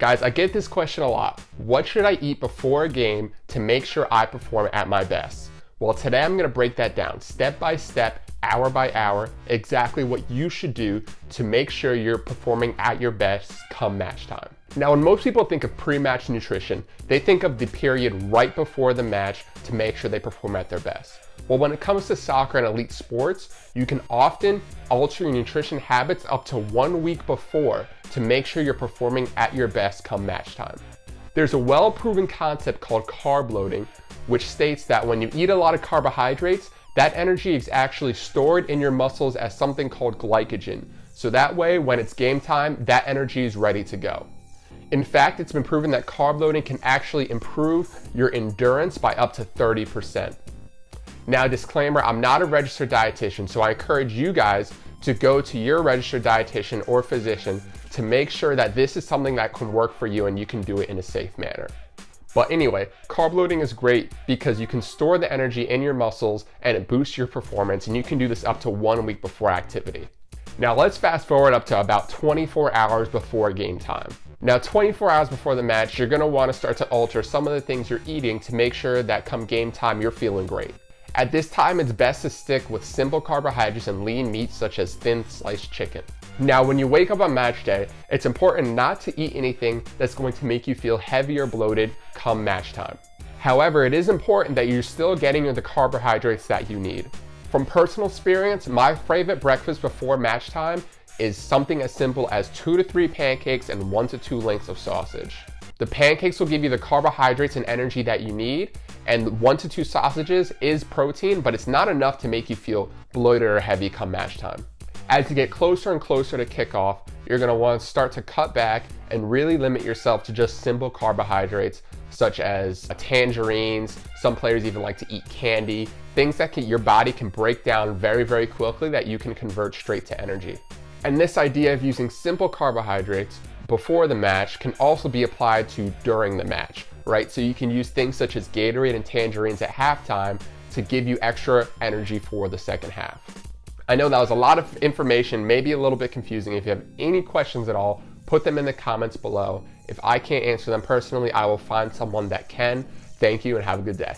Guys, I get this question a lot. What should I eat before a game to make sure I perform at my best? Well, today I'm gonna break that down step by step, hour by hour, exactly what you should do to make sure you're performing at your best come match time. Now, when most people think of pre-match nutrition, they think of the period right before the match to make sure they perform at their best. Well, when it comes to soccer and elite sports, you can often alter your nutrition habits up to 1 week before to make sure you're performing at your best come match time. There's a well-proven concept called carb loading, which states that when you eat a lot of carbohydrates, that energy is actually stored in your muscles as something called glycogen. So that way, when it's game time, that energy is ready to go. In fact, it's been proven that carb loading can actually improve your endurance by up to 30%. Now, disclaimer, I'm not a registered dietitian, so I encourage you guys to go to your registered dietitian or physician to make sure that this is something that can work for you and you can do it in a safe manner. But anyway, carb loading is great because you can store the energy in your muscles and it boosts your performance, and you can do this up to 1 week before activity. Now let's fast forward up to about 24 hours before game time. Now 24 hours before the match, you're gonna wanna start to alter some of the things you're eating to make sure that come game time, you're feeling great. At this time, it's best to stick with simple carbohydrates and lean meats such as thin sliced chicken. Now, when you wake up on match day, it's important not to eat anything that's going to make you feel heavy or bloated come match time. However, it is important that you're still getting the carbohydrates that you need. From personal experience, my favorite breakfast before match time is something as simple as 2 to 3 pancakes and 1 to 2 links of sausage. The pancakes will give you the carbohydrates and energy that you need, and 1 to 2 sausages is protein, but it's not enough to make you feel bloated or heavy come match time. As you get closer and closer to kickoff, you're gonna want to start to cut back and really limit yourself to just simple carbohydrates such as tangerines. Some players even like to eat candy, things that your body can break down very, very quickly that you can convert straight to energy. And this idea of using simple carbohydrates before the match can also be applied to during the match, right? So you can use things such as Gatorade and tangerines at halftime to give you extra energy for the second half. I know that was a lot of information, maybe a little bit confusing. If you have any questions at all, put them in the comments below. If I can't answer them personally, I will find someone that can. Thank you and have a good day.